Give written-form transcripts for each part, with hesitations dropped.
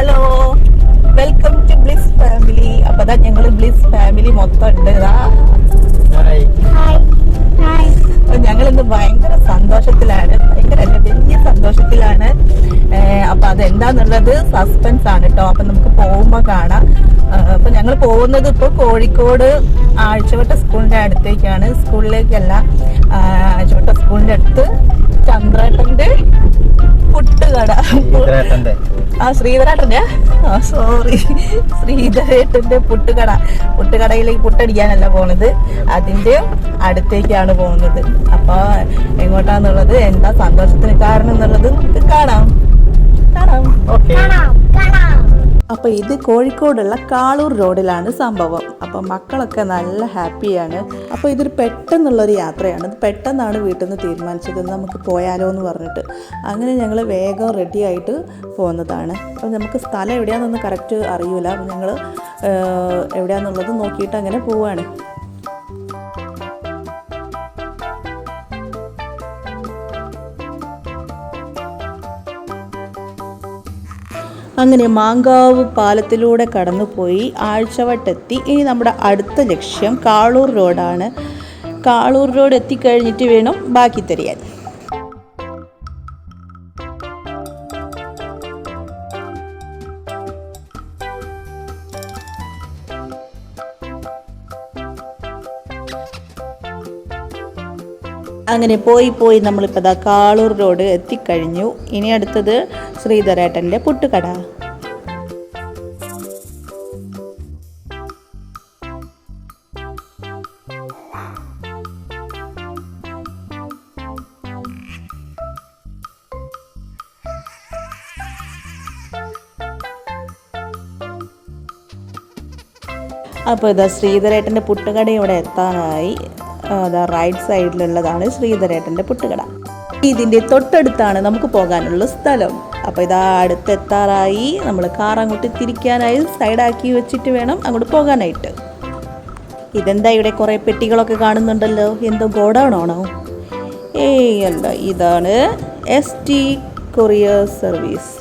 Hello, welcome to Bliss Family. അപ്പൊ അതാ ഞങ്ങള് ബ്ലിസ് ഫാമിലി മൊത്തം ഉണ്ട്. ഞങ്ങളിന്ന് ഭയങ്കര സന്തോഷത്തിലാണ്, വലിയ സന്തോഷത്തിലാണ്. അപ്പൊ അതെന്താന്നുള്ളത് സസ്പെൻസ് ആണ് കേട്ടോ. അപ്പൊ നമുക്ക് പോകുമ്പോ കാണാം. അപ്പൊ ഞങ്ങൾ പോകുന്നത് ഇപ്പൊ കോഴിക്കോട് ആഴ്ചവട്ട സ്കൂളിന്റെ അടുത്തേക്കാണ്. സ്കൂളിലേക്കല്ല, ആഴ്ചവട്ട സ്കൂളിന്റെ അടുത്ത് ചന്ദ്രേട്ടന്റെ പുട്ടുകട. ശ്രീധരേട്ടന്റെ ശ്രീധരേട്ടന്റെ പുട്ടുകടയിലേക്ക് പുട്ടടിക്കാനല്ല പോണത്, അതിന്റെ അടുത്തേക്കാണ് പോകുന്നത്. അപ്പൊ എങ്ങോട്ടാന്നുള്ളത്, എന്താ സന്തോഷത്തിന് കാരണം എന്നുള്ളത് നമുക്ക് കാണാം. അപ്പൊ ഇത് കോഴിക്കോടുള്ള കാളൂർ റോഡിലാണ് സംഭവം. അപ്പൊ മക്കളൊക്കെ നല്ല ഹാപ്പിയാണ്. അപ്പൊ ഇതൊരു പെട്ടെന്നുള്ളൊരു യാത്രയാണ്. ഇത് പെട്ടെന്നാണ് വീട്ടിൽ നിന്ന് തീരുമാനിച്ചത്, നമുക്ക് പോയാലോ എന്ന് പറഞ്ഞിട്ട്. അങ്ങനെ ഞങ്ങൾ വേഗം റെഡി ആയിട്ട് പോകുന്നതാണ്. അപ്പോൾ നമുക്ക് സ്ഥലം എവിടെയാണെന്നൊന്നും കറക്റ്റ് അറിയില്ല. അപ്പം ഞങ്ങൾ എവിടെയാണെന്നുള്ളത് നോക്കിയിട്ട് അങ്ങനെ പോവുകയാണ്. അങ്ങനെ മാങ്കാവ് പാലത്തിലൂടെ കടന്നുപോയി ആഴ്ചവട്ടെത്തി. ഇനി നമ്മുടെ അടുത്ത ലക്ഷ്യം കാളൂർ റോഡാണ്. കാളൂർ റോഡ് എത്തിക്കഴിഞ്ഞിട്ട് വേണം ബാക്കി തിരിയാൻ. അങ്ങനെ പോയി നമ്മളിപ്പോൾ ദാ കാളൂർ റോഡ് എത്തിക്കഴിഞ്ഞു. ഇനി അടുത്തത് ശ്രീധരേട്ടൻ്റെ പുട്ടുകട. അപ്പോൾ ഇതാ ശ്രീധരേട്ടൻ്റെ പുട്ടുകട ഇവിടെ എത്താനായി. അതാ റൈറ്റ് സൈഡിലുള്ളതാണ് ശ്രീധരേട്ടൻ്റെ പുട്ടുകട. ഇതിൻ്റെ തൊട്ടടുത്താണ് നമുക്ക് പോകാനുള്ള സ്ഥലം. അപ്പോൾ ഇതാ അടുത്തെത്താറായി. നമ്മൾ കാർ അങ്ങോട്ട് തിരിക്കാനായി സൈഡാക്കി വെച്ചിട്ട് വേണം അങ്ങോട്ട് പോകാനായിട്ട്. ഇതെന്താ ഇവിടെ കുറേ പെട്ടികളൊക്കെ കാണുന്നുണ്ടല്ലോ, എന്തോ ഗോഡൗണാണോ? അല്ല, ഇതാണ് ST കൊറിയർ സർവീസ്.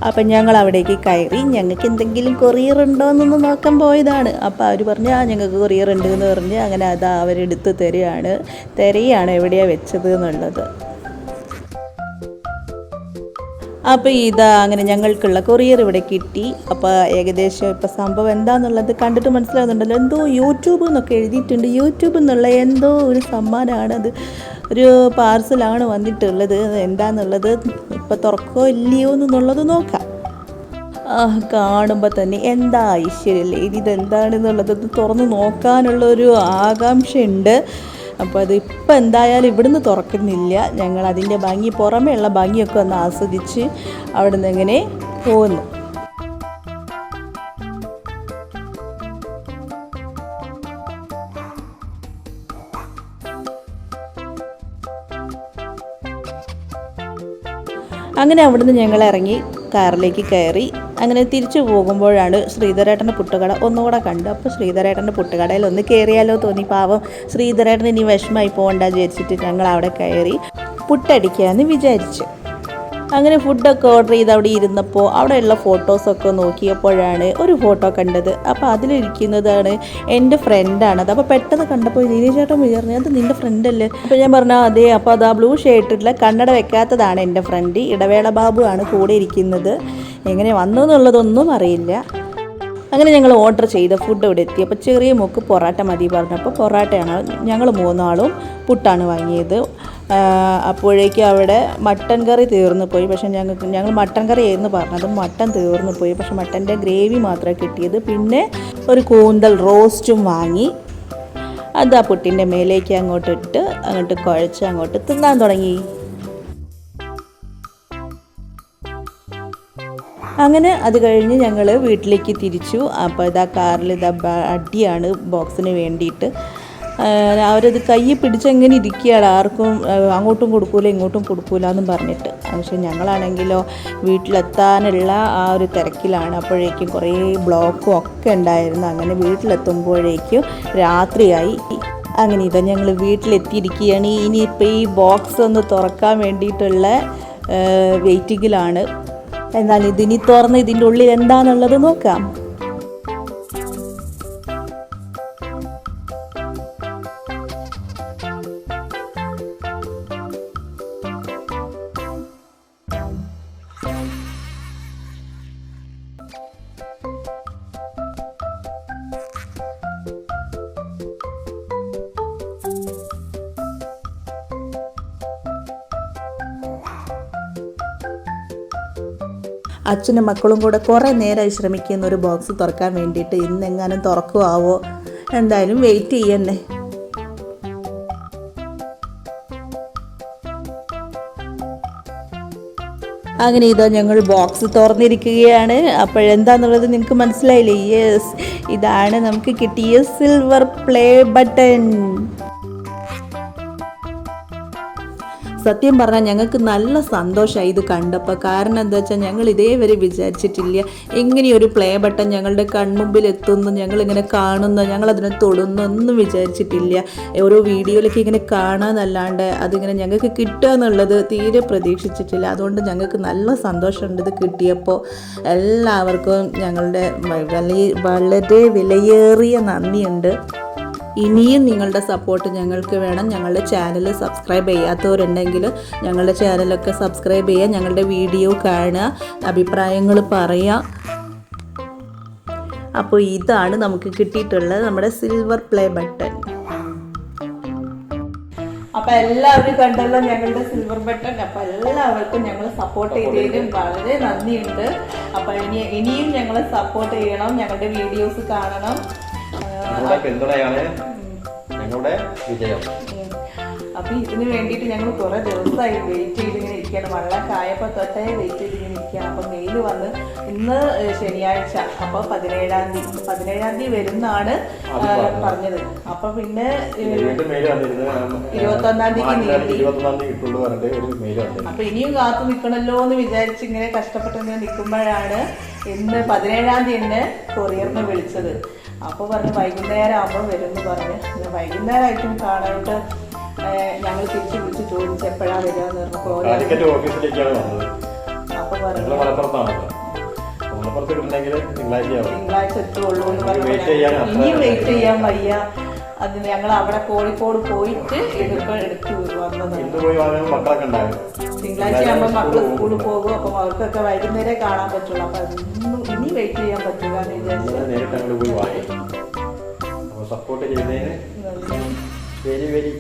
അപ്പം ഞങ്ങൾ അവിടേക്ക് കയറി. ഞങ്ങൾക്ക് എന്തെങ്കിലും കൊറിയർ ഉണ്ടോ എന്നൊന്ന് നോക്കാൻ പോയതാണ്. അപ്പോൾ അവർ പറഞ്ഞു ഞങ്ങൾക്ക് കൊറിയർ ഉണ്ട് എന്ന് പറഞ്ഞ് അങ്ങനെ അതാ അവരെടുത്ത് തിരയാണ് എവിടെയാണ് വെച്ചത് എന്നുള്ളത്. അപ്പോൾ ഇതാ അങ്ങനെ ഞങ്ങൾക്കുള്ള കൊറിയർ ഇവിടെ കിട്ടി. അപ്പോൾ ഏകദേശം ഇപ്പോൾ സംഭവം എന്താണെന്നുള്ളത് കണ്ടിട്ട് മനസ്സിലാകുന്നുണ്ടല്ലോ. എന്തോ യൂട്യൂബ് എന്നൊക്കെ എഴുതിയിട്ടുണ്ട്. യൂട്യൂബ് എന്നുള്ള എന്തോ ഒരു സമ്മാനമാണ് അത്. ഒരു പാർസലാണ് വന്നിട്ടുള്ളത്. എന്താണെന്നുള്ളത് ഇപ്പോൾ തുറക്കോ ഇല്ലയോ എന്നുള്ളത് നോക്കാം. കാണുമ്പോൾ തന്നെ എന്താ ഐശ്വര്യല്ലേ, ഇതെന്താണെന്നുള്ളത് തുറന്ന് നോക്കാനുള്ളൊരു ആകാംക്ഷയുണ്ട്. അപ്പോൾ അത് ഇപ്പം എന്തായാലും ഇവിടുന്ന് തുറക്കുന്നില്ല. ഞങ്ങൾ അതിൻ്റെ ഭംഗി, പുറമേ ഉള്ള ഭംഗിയൊക്കെ ഒന്ന് ആസ്വദിച്ച് അവിടെ നിന്ന് ഇങ്ങനെ പോകുന്നു. അങ്ങനെ അവിടുന്ന് ഞങ്ങൾ ഇറങ്ങി കാറിലേക്ക് കയറി. അങ്ങനെ തിരിച്ചു പോകുമ്പോഴാണ് ശ്രീധരേട്ടൻ്റെ പുട്ടുകട ഒന്നുകൂടെ കണ്ടു. അപ്പോൾ ശ്രീധരേട്ടൻ്റെ പുട്ടുകടയിൽ ഒന്ന് കയറിയാലോ തോന്നി. പാവം ശ്രീധരേട്ടൻ ഇനി വിഷമമായി പോകണ്ട വിചാരിച്ചിട്ട് ഞങ്ങൾ അവിടെ കയറി പുട്ടടിക്കാമെന്ന് വിചാരിച്ചു. അങ്ങനെ ഫുഡൊക്കെ ഓർഡർ ചെയ്ത് അവിടെ ഇരുന്നപ്പോൾ അവിടെയുള്ള ഫോട്ടോസൊക്കെ നോക്കിയപ്പോഴാണ് ഒരു ഫോട്ടോ കണ്ടത്. അപ്പോൾ അതിലിരിക്കുന്നതാണ് എൻ്റെ ഫ്രണ്ടാണത്. അപ്പോൾ പെട്ടെന്ന് കണ്ടപ്പോൾ ചേട്ടൻ വിചാരിച്ചു അത് നിൻ്റെ ഫ്രണ്ടല്ലേ? അപ്പോൾ ഞാൻ പറഞ്ഞു അതെ. അപ്പോൾ അത് ആ ബ്ലൂ ഷർട്ടിലുള്ള കണ്ണട വെക്കാത്തതാണ് എൻ്റെ ഫ്രണ്ട്. ഇടവേള ബാബു ആണ് കൂടെ ഇരിക്കുന്നത്. എങ്ങനെ വന്നു എന്നുള്ളതൊന്നും അറിയില്ല. അങ്ങനെ ഞങ്ങൾ ഓർഡർ ചെയ്ത ഫുഡ് ഇവിടെ എത്തി. അപ്പോൾ ചെറിയ മോക്ക് പൊറാട്ട മതി പറഞ്ഞപ്പോൾ പൊറാട്ടയാണ്. ഞങ്ങൾ 3 ആളും പുട്ടാണ് വാങ്ങിയത്. അപ്പോഴേക്കും അവിടെ മട്ടൻ കറി തീർന്നു പോയി. പക്ഷേ ഞങ്ങൾ മട്ടൻ കറി ആയിരുന്നു പറഞ്ഞത്, മട്ടൻ തീർന്നു പോയി. പക്ഷെ മട്ടൻ്റെ ഗ്രേവി മാത്രമേ കിട്ടിയത്. പിന്നെ ഒരു കൂന്തൽ റോസ്റ്റും വാങ്ങി. അത് ആ പുട്ടിൻ്റെ മേലേക്ക് അങ്ങോട്ട് കുഴച്ച് അങ്ങോട്ട് തിന്നാൻ തുടങ്ങി. അങ്ങനെ അത് കഴിഞ്ഞ് ഞങ്ങൾ വീട്ടിലേക്ക് തിരിച്ചു. അപ്പോൾ ഇതാ കാറിൽ അടിയാണ് ബോക്സിന് വേണ്ടിയിട്ട്. അവരത് കൈ പിടിച്ചെങ്ങനെ ഇരിക്കുകയാണ്, ആർക്കും അങ്ങോട്ടും കൊടുക്കൂല ഇങ്ങോട്ടും കൊടുക്കൂല എന്നും പറഞ്ഞിട്ട്. പക്ഷെ ഞങ്ങളാണെങ്കിലോ വീട്ടിലെത്താനുള്ള ആ ഒരു തിരക്കിലാണ്. അപ്പോഴേക്കും കുറേ ബ്ലോക്കും ഒക്കെ ഉണ്ടായിരുന്നു. അങ്ങനെ വീട്ടിലെത്തുമ്പോഴേക്കും രാത്രിയായി. അങ്ങനെ ഇതാ ഞങ്ങൾ വീട്ടിലെത്തിയിരിക്കുകയാണ്. ഇനിയിപ്പോൾ ഈ ബോക്സ് ഒന്ന് തുറക്കാൻ വേണ്ടിയിട്ടുള്ള വെയിറ്റിങ്ങിലാണ്. എന്നാൽ ഇതിനി തുറന്ന് ഇതിൻ്റെ ഉള്ളിൽ എന്താണെന്നുള്ളത് നോക്കാം. അച്ഛനും മക്കളും കൂടെ കുറേ നേരമായി ശ്രമിക്കുന്ന ഒരു ബോക്സ് തുറക്കാൻ വേണ്ടിയിട്ട്. ഇന്നെങ്ങാനും തുറക്കുമാവോ, എന്തായാലും വെയിറ്റ് ചെയ്യണ്ടേ. അങ്ങനെ ഇതാ ഞങ്ങൾ ബോക്സ് തുറന്നിരിക്കുകയാണ്. അപ്പോഴെന്താന്നുള്ളത് നിങ്ങൾക്ക് മനസ്സിലായില്ലേ? യെസ്, ഇതാണ് നമുക്ക് കിട്ടിയ സിൽവർ പ്ലേ ബട്ടൺ. സത്യം പറഞ്ഞാൽ ഞങ്ങൾക്ക് നല്ല സന്തോഷമായി ഇത് കണ്ടപ്പോൾ. കാരണം എന്താ വെച്ചാൽ ഞങ്ങൾ ഇതേവരെ വിചാരിച്ചിട്ടില്ല ഇങ്ങനെയൊരു പ്ലേ ബട്ടൺ ഞങ്ങളുടെ കൺമുമ്പിൽ എത്തുന്നു, ഞങ്ങളിങ്ങനെ കാണുന്നു, ഞങ്ങളതിനെ തൊടുന്നു ഒന്നും വിചാരിച്ചിട്ടില്ല. ഓരോ വീഡിയോയിലൊക്കെ ഇങ്ങനെ കാണാനല്ലാണ്ട് അതിങ്ങനെ ഞങ്ങൾക്ക് കിട്ടുക എന്നുള്ളത് തീരെ പ്രതീക്ഷിച്ചിട്ടില്ല. അതുകൊണ്ട് ഞങ്ങൾക്ക് നല്ല സന്തോഷമുണ്ട് ഇത് കിട്ടിയപ്പോൾ. എല്ലാവർക്കും ഞങ്ങളുടെ വളരെ വിലയേറിയ നന്ദിയുണ്ട്. ഇനിയും നിങ്ങളുടെ സപ്പോർട്ട് ഞങ്ങൾക്ക് വേണം. ഞങ്ങളുടെ ചാനൽ സബ്സ്ക്രൈബ് ചെയ്യാത്തവരുണ്ടെങ്കിൽ ഞങ്ങളുടെ ചാനലൊക്കെ സബ്സ്ക്രൈബ് ചെയ്യുക, ഞങ്ങളുടെ വീഡിയോ കാണുക, അഭിപ്രായങ്ങൾ പറയുക. അപ്പോൾ ഇതാണ് നമുക്ക് കിട്ടിയിട്ടുള്ളത് നമ്മുടെ സിൽവർ പ്ലേ ബട്ടൺ. അപ്പോൾ എല്ലാവരും കണ്ടല്ലോ ഞങ്ങളുടെ സിൽവർ ബട്ടൺ. അപ്പോൾ എല്ലാവർക്കും ഞങ്ങൾ സപ്പോർട്ട് ചെയ്തതിലും വളരെ നന്ദിയുണ്ട്. അപ്പോൾ ഇനിയും ഞങ്ങളെ സപ്പോർട്ട് ചെയ്യണം, ഞങ്ങളുടെ വീഡിയോസ് കാണണം. പിന്തുണയാണ് ഞങ്ങളുടെ വിജയം. അപ്പൊ ഇതിന് വേണ്ടിയിട്ട് ഞങ്ങൾ കുറെ ദിവസമായി വെയിറ്റ് ചെയ്തിങ്ങനെ ഇരിക്കുകയാണ്. വെള്ളം കായപ്പോൾ തൊട്ടേ വെയിറ്റ് ചെയ്തിങ്ങനെ ഇരിക്കുകയാണ്. അപ്പം മെയിൽ വന്ന് ഇന്ന് ശനിയാഴ്ച, അപ്പോൾ 17-ാം തീയതി വരുന്നാണ് പറഞ്ഞത്. അപ്പൊ പിന്നെ 21-ാം തീയതി അപ്പൊ ഇനിയും കാത്തു നിൽക്കണല്ലോ എന്ന് വിചാരിച്ച് ഇങ്ങനെ കഷ്ടപ്പെട്ട് ഇങ്ങനെ നിൽക്കുമ്പോഴാണ് ഇന്ന് 17-ാം തീയതി എന്നെ കൊറിയറിന് വിളിച്ചത്. അപ്പോൾ പറഞ്ഞ് വൈകുന്നേരം ആകുമ്പോൾ വരുമെന്ന് പറഞ്ഞ്. വൈകുന്നേരമായിട്ടും കാണാനായിട്ട് ഞങ്ങൾ തിരിച്ച് വിളിച്ച് ചോദിച്ചു എപ്പോഴാണ് വരിക എന്ന് പറഞ്ഞപ്പോൾ അപ്പോൾ തിങ്കളാഴ്ച എത്തുള്ളൂ എന്ന് പറഞ്ഞു. ഇനിയും വെയിറ്റ് ചെയ്യാൻ വയ്യ. അത് ഞങ്ങൾ അവിടെ കോഴിക്കോട് പോയിട്ട് ഇതിപ്പോൾ എടുത്ത് വന്നത്. തിങ്കളാഴ്ച ആകുമ്പോൾ മക്കൾ സ്കൂളിൽ പോകും. അപ്പം അവർക്കൊക്കെ വൈകുന്നേരം കാണാൻ പറ്റുള്ളൂ. അപ്പം അതൊന്നും ഇനി വെയിറ്റ് ചെയ്യാൻ പറ്റില്ല എന്ന് വിചാരിച്ചു. സപ്പോർട്ട് ചെയ്യുന്നതിന് വെരി വെരി